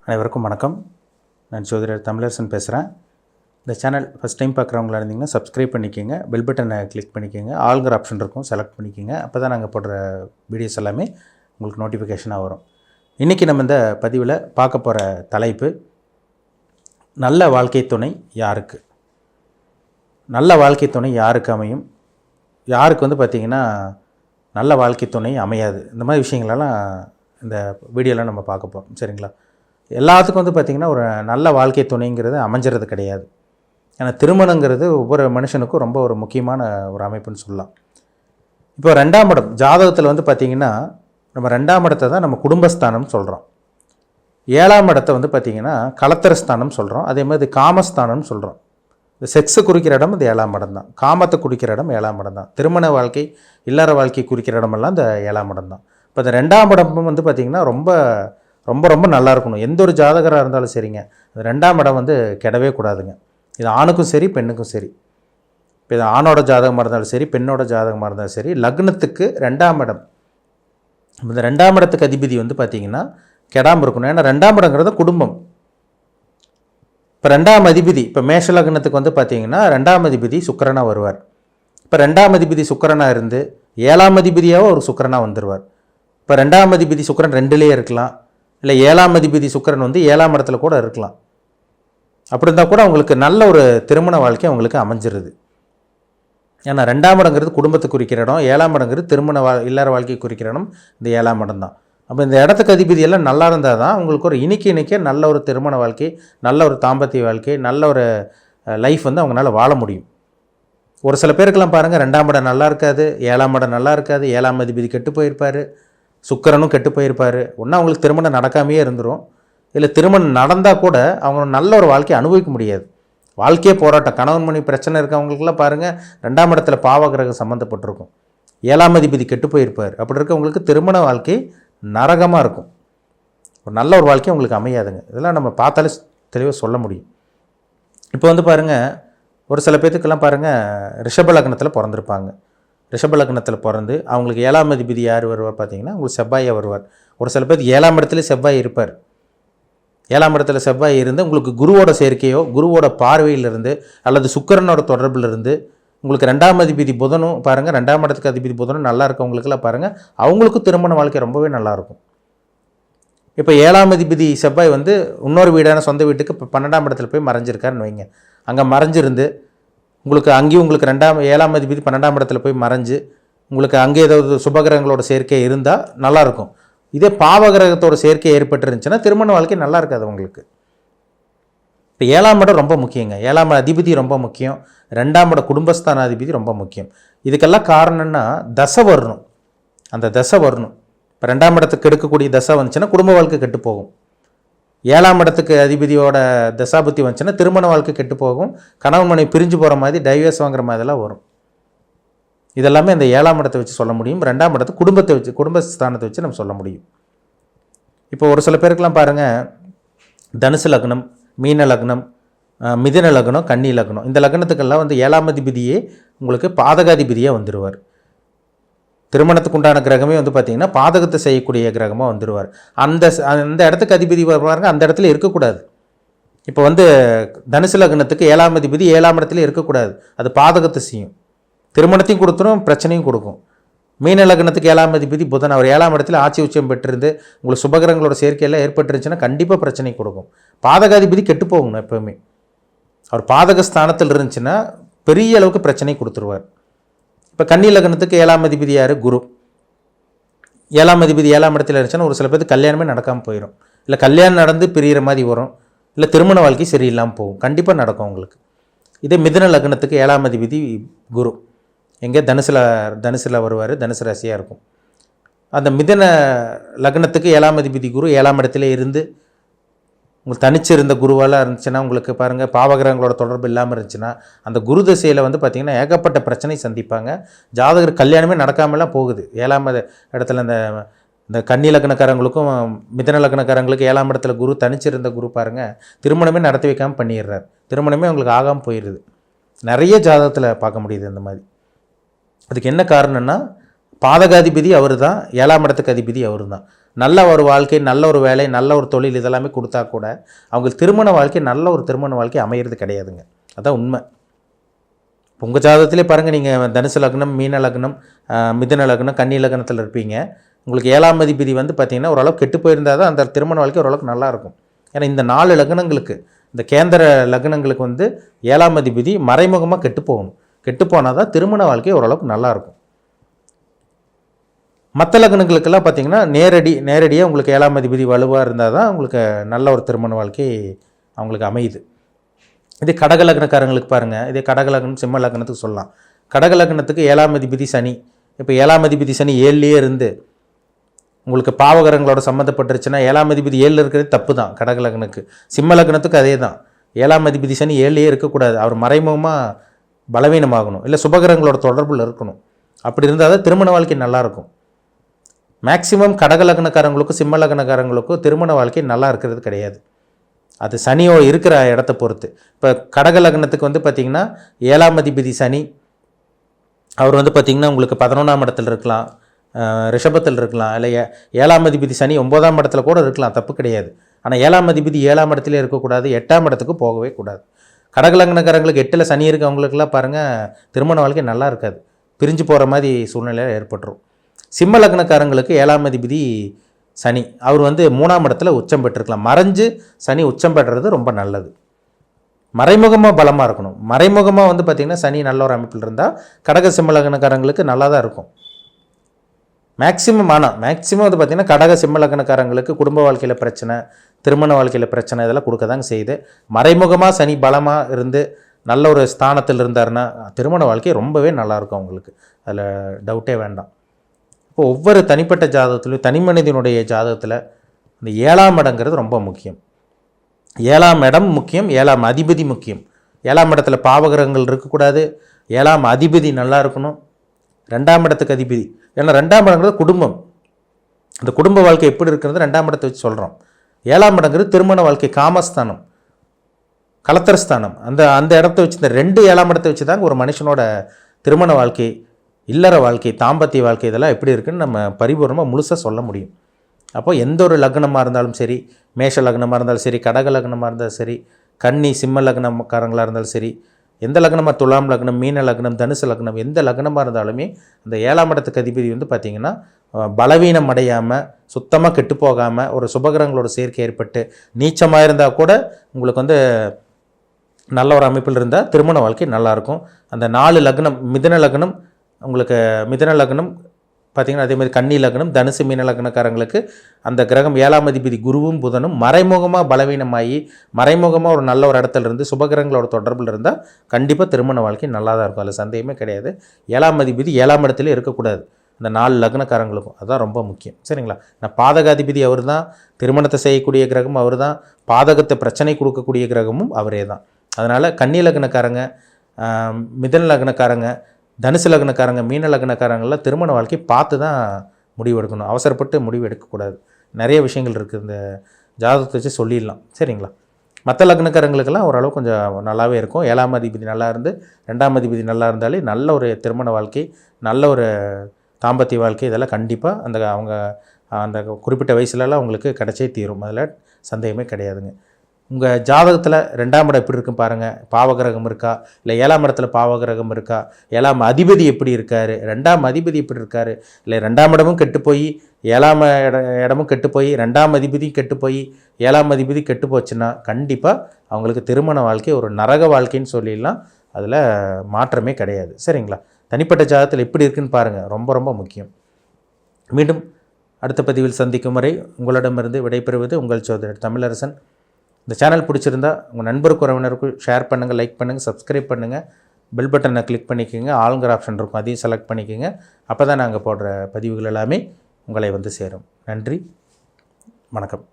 அனைவருக்கும் வணக்கம். நான் ஜோதிடர் தமிழரசன் பேசுகிறேன். இந்த சேனல் ஃபஸ்ட் டைம் பார்க்குறவங்களா இருந்தீங்கன்னா சப்ஸ்கிரைப் பண்ணிக்கோங்க, பெல் பட்டனை கிளிக் பண்ணிக்கோங்க, ஆளுங்கிற ஆப்ஷன் இருக்கும் செலக்ட் பண்ணிக்கோங்க. அப்போ தான் நாங்கள் போடுற வீடியோஸ் எல்லாமே உங்களுக்கு நோட்டிஃபிகேஷனாக வரும். இன்றைக்கி நம்ம இந்த பதிவில் பார்க்க போகிற தலைப்பு, நல்ல வாழ்க்கை துணை யாருக்கு? நல்ல வாழ்க்கை துணை யாருக்கு அமையும், யாருக்கு பார்த்திங்கன்னா நல்ல வாழ்க்கை துணை அமையாது, இந்த மாதிரி விஷயங்களெல்லாம் இந்த வீடியோவில் நம்ம பார்க்க போகிறோம். சரிங்களா? எல்லாத்துக்கும் பார்த்திங்கன்னா ஒரு நல்ல வாழ்க்கை துணைங்கிறது அமைஞ்சிறது கிடையாது. ஏன்னா திருமணங்கிறது ஒவ்வொரு மனுஷனுக்கும் ரொம்ப ஒரு முக்கியமான ஒரு அமைப்புன்னு சொல்லலாம். இப்போ 2ஆம் இடம் ஜாதகத்தில் பார்த்திங்கன்னா நம்ம 2ஆம் இடத்தை தான் நம்ம குடும்பஸ்தானம்னு சொல்கிறோம். 7ஆம் இடத்தை பார்த்திங்கன்னா கலத்திரஸ்தானம் சொல்கிறோம். அதே மாதிரி காமஸ்தானம்னு சொல்கிறோம். இந்த செக்ஸை குறிக்கிற இடம் இந்த 7ஆம் இடம் தான். காமத்தை குறிக்கிற இடம் 7ஆம் இடம் தான். திருமண வாழ்க்கை, இல்லற வாழ்க்கை குறிக்கிற இடமெல்லாம் இந்த 7ஆம் இடம் தான். இப்போ இந்த 2ஆம் இடமும் பார்த்திங்கன்னா ரொம்ப ரொம்ப ரொம்ப நல்லா இருக்கணும். எந்த ஒரு ஜாதகராக இருந்தாலும் சரிங்க, அது 2ஆம் இடம் கெடவே கூடாதுங்க. இது ஆணுக்கும் சரி பெண்ணுக்கும் சரி. இப்போ இது ஆணோட ஜாதகமாக இருந்தாலும் சரி, பெண்ணோட ஜாதகமாக இருந்தாலும் சரி, லக்னத்துக்கு 2ஆம் இடம், இந்த 2ஆம் இடத்துக்கு அதிபதி பார்த்திங்கன்னா கெடாமல் இருக்கணும். ஏன்னா 2ஆம் இடங்கிறது குடும்பம். இப்போ 2ஆம் அதிபதி, இப்போ மேஷ லக்னத்துக்கு பார்த்திங்கன்னா 2ஆம் அதிபதி சுக்கிரனாக வருவார். இப்போ 2ஆம் அதிபதி சுக்கிரனாக இருந்து 7ஆம் அதிபதியாக ஒரு சுக்கிரனாக வந்துடுவார். இப்போ 2ஆம் அதிபதி சுக்கிரன் 2லேயே இருக்கலாம், இல்லை 7ஆம் அதிபதி சுக்கிரன் 7ஆம் இடத்துல கூட இருக்கலாம். அப்படி இருந்தால் கூட அவங்களுக்கு நல்ல ஒரு திருமண வாழ்க்கை அவங்களுக்கு அமைஞ்சிருது. ஏன்னா 2ஆம் இடங்கிறது குடும்பத்தை குறிக்கிற இடம், 7ஆம் இடங்கிறது திருமண இல்லற வாழ்க்கை குறிக்கிற இடம் இந்த 7ஆம் இடம் தான். அப்போ இந்த இடத்துக்கு அதிபதி எல்லாம் நல்லா இருந்தால் தான் அவங்களுக்கு ஒரு இனிக்க நல்ல ஒரு திருமண வாழ்க்கை, நல்ல ஒரு தாம்பத்திய வாழ்க்கை, நல்ல ஒரு லைஃப் அவங்களால வாழ முடியும். ஒரு சில பேருக்கெல்லாம் பாருங்கள், 2ஆம் இடம் நல்லா இருக்காது, 7ஆம் இடம் நல்லா இருக்காது, 7ஆம் அதிபதி கெட்டு போயிருப்பார், சுக்கிரனும் கெட்டு போயிருப்பார். ஒன்றா அவங்களுக்கு திருமணம் நடக்காமையே இருந்துடும். இல்லை திருமணம் நடந்தால் கூட அவங்க நல்ல ஒரு வாழ்க்கையை அனுபவிக்க முடியாது. வாழ்க்கையே போராட்டம். கணவன் மனைவி பிரச்சனை இருக்கவங்களுக்குலாம் பாருங்கள், 2ஆம் இடத்துல பாவகிரகம் சம்மந்தப்பட்டிருக்கும், 7ஆம் அதிபதி கெட்டு போயிருப்பார். அப்படி இருக்கவங்களுக்கு திருமண வாழ்க்கை நரகமாக இருக்கும். ஒரு நல்ல ஒரு வாழ்க்கை அவங்களுக்கு அமையாதுங்க. இதெல்லாம் நம்ம பார்த்தாலே தெளிவாக சொல்ல முடியும். இப்போ பாருங்கள், ஒரு சில பேர்த்துக்கெல்லாம் பாருங்கள் ரிஷப லக்னத்தில் பிறந்திருப்பாங்க. ரிஷப லக்னத்தில் பிறந்து அவங்களுக்கு 7ஆம் அதிபதி யார் வருவார் பார்த்திங்கன்னா உங்களுக்கு செவ்வாயாக வருவார். ஒரு சில பேர் 7ஆம் இடத்துல செவ்வாய் இருப்பார். 7ஆம் இடத்துல செவ்வாய் இருந்து உங்களுக்கு குருவோட சேர்க்கையோ, குருவோட பார்வையிலிருந்து, அல்லது சுக்கிரனோட தொடர்பிலிருந்து உங்களுக்கு 2ஆம் அதிபதி புதனும் பாருங்கள், 2ஆம் இடத்துக்கு அதிபதி புதனும் நல்லா இருக்கவங்களுக்கெல்லாம் பாருங்கள் அவங்களுக்கும் திருமண வாழ்க்கை ரொம்பவே நல்லாயிருக்கும். இப்போ 7ஆம் அதிபதி செவ்வாய் இன்னொரு வீடான சொந்த வீட்டுக்கு இப்போ 12ஆம் இடத்துல போய் மறைஞ்சிருக்காருன்னு வைங்க. அங்கே மறைஞ்சிருந்து உங்களுக்கு அங்கேயும் உங்களுக்கு 7ஆம் அதிபதி 12ஆம் இடத்துல போய் மறைஞ்சு உங்களுக்கு அங்கே ஏதாவது சுபகிரகங்களோட சேர்க்கை இருந்தால் நல்லாயிருக்கும். இதே பாவகிரகத்தோட சேர்க்கை ஏற்பட்டுருந்துச்சுன்னா திருமண வாழ்க்கை நல்லா இருக்காது உங்களுக்கு. இப்போ 7ஆம் இடம் ரொம்ப முக்கியங்க. 7ஆம் அதிபதி ரொம்ப முக்கியம். 2ஆம் இட குடும்பஸ்தான அதிபதி ரொம்ப முக்கியம். இதுக்கெல்லாம் காரணம்னா தசை வரணும். அந்த தசை வரணும். இப்போ 2ஆம் இடத்துக்கு எடுக்கக்கூடிய தசை வந்துச்சுன்னா குடும்ப வாழ்க்கை கெட்டு போகும். 7ஆம் இடத்துக்கு அதிபதியோட தசாபுத்தி வந்துச்சுன்னா திருமண வாழ்க்கை கெட்டு போகும். கணவன் மனைவி பிரிஞ்சு போகிற மாதிரி, டைவர்ஸ் வாங்குற மாதிரிலாம் வரும். இதெல்லாமே இந்த 7ஆம் இடத்தை வச்சு சொல்ல முடியும். 2ஆம் இடத்தை குடும்பத்தை வச்சு, குடும்பஸ்தானத்தை வச்சு நம்ம சொல்ல முடியும். இப்போ ஒரு சில பேருக்கெல்லாம் பாருங்கள், தனுசு லக்னம், மீன லக்னம், மிதுன லக்னம், கன்னி லக்னம், இந்த லக்னத்துக்கெல்லாம் 7ஆம் அதிபதியே உங்களுக்கு பாதகாதிபதியாக வந்துடுவார். திருமணத்துக்கு உண்டான கிரகமே பார்த்திங்கன்னா பாதகத்தை செய்யக்கூடிய கிரகமாக வந்துடுவார். அந்த இடத்துக்கு அதிபதி வருவாருங்க, அந்த இடத்துல இருக்கக்கூடாது. இப்போ தனுசு லக்னத்துக்கு 7ஆம் அதிபதி 7ஆம் இடத்துல இருக்கக்கூடாது. அது பாதகத்தை செய்யும், திருமணத்தையும் கொடுத்துரும், பிரச்சனையும் கொடுக்கும். மீன லக்னத்துக்கு 7ஆம் அதிபதி புதன், அவர் 7ஆம் இடத்துல ஆட்சி உச்சம் பெற்றிருந்து உங்களுக்கு சுபகிரகங்களோட சேர்க்கையெல்லாம் ஏற்பட்டுருச்சுன்னா கண்டிப்பாக பிரச்சனை கொடுக்கும். பாதகாதிபதி கெட்டு போகணும். எப்போவுமே அவர் பாதக ஸ்தானத்தில் இருந்துச்சுன்னா பெரிய அளவுக்கு பிரச்சனை கொடுத்துருவார். இப்போ கன்னி லக்னத்துக்கு 7ஆம் அதிபதி யார்? குரு. 7ஆம் அதிபதி 7ஆம் இடத்துல இருந்துச்சுன்னா ஒரு சில பேருக்கு கல்யாணமே நடக்காமல் போயிடும், இல்லை கல்யாணம் நடந்து பிரிகிற மாதிரி வரும், இல்லை திருமண வாழ்க்கை சரியில்லாமல் போகும். கண்டிப்பாக நடக்கும் உங்களுக்கு. இதே மிதுன லக்னத்துக்கு 7ஆம் அதிபதி குரு எங்கே? தனுசில் வருவார், தனுசு ராசியாக இருக்கும். அந்த மிதுன லக்னத்துக்கு 7ஆம் அதிபதி குரு 7ஆம் இடத்துல இருந்து உங்களுக்கு தனிச்சிருந்த குருவால் இருந்துச்சுன்னா உங்களுக்கு பாருங்கள் பாவகிரகங்களோட தொடர்பு இல்லாமல் இருந்துச்சுன்னா அந்த குரு திசையில் பார்த்திங்கன்னா ஏகப்பட்ட பிரச்சனை சந்திப்பாங்க. ஜாதகர் கல்யாணமே நடக்காமலாம் போகுது. 7ஆம் இடத்துல இந்த கன்னி லக்னக்காரங்களுக்கும் மிதுன லக்னக்காரங்களுக்கு 7ஆம் இடத்துல குரு தனிச்சிருந்த குரு பாருங்கள் திருமணமே நடத்தி வைக்காமல் பண்ணிடுறார். திருமணமே அவங்களுக்கு ஆகாமல் போயிடுது. நிறைய ஜாதகத்தில் பார்க்க முடியுது இந்த மாதிரி. அதுக்கு என்ன காரணம்னா பாதகாதிபதி அவர் தான், 7ஆம் இடத்துக்கு அதிபதி அவர் தான். நல்ல ஒரு வாழ்க்கை, நல்ல ஒரு வேலை, நல்ல ஒரு தொழில் இதெல்லாமே கொடுத்தா கூட அவங்களுக்கு திருமண வாழ்க்கை நல்ல ஒரு திருமண வாழ்க்கை அமையிறது கிடையாதுங்க. அதான் உண்மை. உங்கள் ஜாதகத்திலே பாருங்கள், நீங்கள் தனுசு லக்னம், மீன லக்னம், மிதுன லக்னம், கன்னி லக்னத்தில் இருப்பீங்க. உங்களுக்கு 7ஆம் அதிபதி வந்து பார்த்திங்கன்னா ஓரளவுக்கு கெட்டு போயிருந்தால் தான் அந்த திருமண வாழ்க்கை ஓரளவுக்கு நல்லாயிருக்கும். ஏன்னா இந்த 4 லக்னங்களுக்கு, இந்த கேந்திர லக்னங்களுக்கு வந்து 7ஆம் அதிபதி மறைமுகமாக கெட்டு போகணும். கெட்டு போனால் தான் திருமண வாழ்க்கை ஓரளவுக்கு நல்லாயிருக்கும். மற்ற லக்னங்களுக்கெல்லாம் பார்த்திங்கன்னா நேரடியாக உங்களுக்கு 7ஆம் அதிபதி வலுவாக இருந்தால் தான் உங்களுக்கு நல்ல ஒரு திருமண வாழ்க்கை அவங்களுக்கு அமையுது. இதே கடக லக்னக்காரங்களுக்கு பாருங்கள், இதே கடக லக்னம், சிம்ம லக்னத்துக்கு சொல்லலாம். கடக லக்னத்துக்கு 7ஆம் அதிபதி சனி. இப்போ 7ஆம் அதிபதி சனி 7லேயே இருந்து உங்களுக்கு பாவகரங்களோட சம்மந்தப்பட்டுருச்சுன்னா 7ஆம் அதிபதி 7ல் இருக்கிறது தப்பு தான் கடக லக்னத்துக்கு. சிம்ம லக்னத்துக்கு அதே தான். 7ஆம் அதிபதி சனி 7லேயே இருக்கக்கூடாது. அவர் மறைமுகமாக பலவீனமாகணும், இல்லை சுபகிரகங்களோட தொடர்பில் இருக்கணும். அப்படி இருந்தால் தான் திருமண வாழ்க்கை நல்லாயிருக்கும். மேக்சிமம் கடக லக்னக்காரங்களுக்கும் சிம்ம லக்னக்காரங்களுக்கும் திருமண வாழ்க்கை நல்லா இருக்கிறது கிடையாது. அது சனியோ இருக்கிற இடத்த பொறுத்து. இப்போ கடக லக்னத்துக்கு வந்து பார்த்திங்கன்னா 7ஆம் அதிபதி சனி, அவர் வந்து பார்த்திங்கன்னா உங்களுக்கு 11ஆம் இடத்துல இருக்கலாம், ரிஷபத்தில் இருக்கலாம், இல்லை 7ஆம் அதிபதி சனி 9ஆம் இடத்துல கூட இருக்கலாம், தப்பு கிடையாது. ஆனால் 7ஆம் அதிபதி 7ஆம் இடத்துல இருக்கக்கூடாது, 8ஆம் இடத்துக்கு போகவே கூடாது. கடக லக்னக்காரங்களுக்கு 8ல் சனி இருக்கவங்களுக்கெல்லாம் பாருங்கள் திருமண வாழ்க்கை நல்லா இருக்காது, பிரிஞ்சு போகிற மாதிரி சூழ்நிலை ஏற்பட்டுரும். சிம்ம லக்னக்காரங்களுக்கு 7ஆம் அதிபதி சனி, அவர் வந்து 3ஆம் இடத்துல உச்சம் பெற்றிருக்கலாம். மறைஞ்சு சனி உச்சம் பெறுறது ரொம்ப நல்லது. மறைமுகமாக பலமாக இருக்கணும். மறைமுகமாக வந்து பார்த்திங்கன்னா சனி நல்ல ஒரு அமைப்பில் இருந்தால் கடக சிம்ம லக்னக்காரங்களுக்கு நல்லா தான் இருக்கும். மேக்சிமம் வந்து பார்த்திங்கன்னா கடக சிம்ம லக்னக்காரங்களுக்கு குடும்ப வாழ்க்கையில் பிரச்சனை, திருமண வாழ்க்கையில் பிரச்சனை இதெல்லாம் கொடுக்க தாங்க செய்யுது. மறைமுகமாக சனி பலமாக இருந்து நல்ல ஒரு ஸ்தானத்தில் இருந்தாருன்னா திருமண வாழ்க்கை ரொம்பவே நல்லாயிருக்கும் அவங்களுக்கு. அதில் டவுட்டே வேண்டாம். இப்போ ஒவ்வொரு தனிப்பட்ட ஜாதகத்துலையும், தனி மனிதனுடைய ஜாதகத்தில் இந்த 7ஆம் இடங்கிறது ரொம்ப முக்கியம். 7ஆம் இடம் முக்கியம், 7ஆம் அதிபதி முக்கியம். 7ஆம் இடத்துல பாவகிரகங்கள் இருக்கக்கூடாது, 7ஆம் அதிபதி நல்லா இருக்கணும். 2ஆம் இடத்துக்கு அதிபதி, ஏன்னா 2ஆம் இடங்கிறது குடும்பம். அந்த குடும்ப வாழ்க்கை எப்படி இருக்கிறது 2ஆம் இடத்தை வச்சு சொல்கிறோம். 7ஆம் இடங்கிறது திருமண வாழ்க்கை, காமஸ்தானம், கலத்தரஸ்தானம். அந்த இடத்த வச்சு, இந்த 2 7ஆம் இடத்தை வச்சு தாங்க ஒரு மனுஷனோட திருமண வாழ்க்கை, இல்லற வாழ்க்கை, தாம்பத்திய வாழ்க்கை இதெல்லாம் எப்படி இருக்குதுன்னு நம்ம பரிபூர்ணமாக முழுசாக சொல்ல முடியும். அப்போ எந்த ஒரு லக்னமாக இருந்தாலும் சரி, மேஷ லக்னமாக இருந்தாலும் சரி, கடக லக்னமாக இருந்தாலும் சரி, கன்னி சிம்ம லக்னக்காரங்களாக இருந்தாலும் சரி, எந்த லக்னமாக, துலாம் லக்னம், மீன லக்னம், தனுசு லக்னம், எந்த லக்னமாக இருந்தாலுமே அந்த 7ஆம் இடத்துக்கு அதிபதி வந்து பார்த்திங்கன்னா பலவீனம் அடையாமல், சுத்தமாக கெட்டு போகாமல், ஒரு சுபகிரகங்களோட சேர்க்கை ஏற்பட்டு நீச்சமாக இருந்தால் கூட உங்களுக்கு வந்து நல்ல ஒரு அமைப்பில் இருந்தால் திருமண வாழ்க்கை நல்லாயிருக்கும். அந்த 4 லக்னம், மிதுன லக்னம், உங்களுக்கு மிதுன லக்னம் பார்த்திங்கன்னா அதே மாதிரி கன்னி லக்னம், தனுசு, மீன லக்னக்காரங்களுக்கு அந்த கிரகம் 7ஆம் அதிபதி குருவும் புதனும் மறைமுகமாக பலவீனமாகி, மறைமுகமாக ஒரு நல்ல ஒரு இடத்துல இருந்து சுபகிரகங்களோட தொடர்பில் இருந்தால் கண்டிப்பாக திருமண வாழ்க்கை நல்லா தான் இருக்கும். அதில் சந்தேகமே கிடையாது. 7ஆம் அதிபதி 7ஆம் இடத்துல இருக்கக்கூடாது அந்த 4 லக்னக்காரங்களுக்கும். அதுதான் ரொம்ப முக்கியம். சரிங்களா? நான் பாதகாதிபதி அவர் தான், திருமணத்தை செய்யக்கூடிய கிரகம் அவர் தான், பாதகத்தை பிரச்சனை கொடுக்கக்கூடிய கிரகமும் அவரே தான். அதனால் கன்னி லக்னக்காரங்க, மிதன லக்னக்காரங்க, தனுசு லக்னக்காரங்க, மீன லக்னக்காரங்களாம் திருமண வாழ்க்கை பார்த்து தான் முடிவு எடுக்கணும். அவசரப்பட்டு முடிவு எடுக்கக்கூடாது. நிறைய விஷயங்கள் இருக்குது, இந்த ஜாதகத்தை வச்சு சொல்லிடலாம். சரிங்களா? மற்ற லக்னக்காரங்களுக்கெல்லாம் ஓரளவு கொஞ்சம் நல்லாவே இருக்கும். 7ஆம் அதிபதி நல்லா இருந்து 2ஆம் அதிபதி நல்லா இருந்தாலே நல்ல ஒரு திருமண வாழ்க்கை, நல்ல ஒரு தாம்பத்திய வாழ்க்கை இதெல்லாம் கண்டிப்பாக அவங்க அந்த குறிப்பிட்ட வயசுலலாம் அவங்களுக்கு கிடைச்சே தீரும். அதில் சந்தேகமே கிடையாதுங்க. உங்கள் ஜாதகத்தில் 2ஆம் இடம் எப்படி இருக்கும் பாருங்கள். பாவகிரகம் இருக்கா, இல்லை 7ஆம் இடத்துல பாவகிரகம் இருக்கா, 7ஆம் அதிபதி எப்படி இருக்கார், 2ஆம் அதிபதி எப்படி இருக்கார், இல்லை 2ஆம் இடமும் கெட்டு போய் 7ஆம் இடமும் கெட்டு போய் 2ஆம் அதிபதியும் கெட்டு போய் 7ஆம் அதிபதி கெட்டு போச்சுன்னா கண்டிப்பாக அவங்களுக்கு திருமண வாழ்க்கை ஒரு நரக வாழ்க்கைன்னு சொல்லிடலாம். அதில் மாற்றமே கிடையாது. சரிங்களா? தனிப்பட்ட ஜாதகத்தில் எப்படி இருக்குன்னு பாருங்கள், ரொம்ப ரொம்ப முக்கியம். மீண்டும் அடுத்த பதிவில் சந்திக்கும் வரை உங்களிடமிருந்து விடைபெறுவது உங்கள் ஜோதிடர் தமிழரசன். இந்த சேனல் பிடிச்சிருந்தா உங்கள் நண்பருக்கு, உறவினருக்கும் ஷேர் பண்ணுங்கள், லைக் பண்ணுங்கள், சப்ஸ்கிரைப் பண்ணுங்கள், பெல் பட்டனை கிளிக் பண்ணிக்கோங்க, ஆளுங்கிற ஆப்ஷன் இருக்கும் அதையும் செலக்ட் பண்ணிக்கோங்க. அப்போ தான் நாங்கள் போடுற பதிவுகள் எல்லாமே உங்களை வந்து சேரும். நன்றி, வணக்கம்.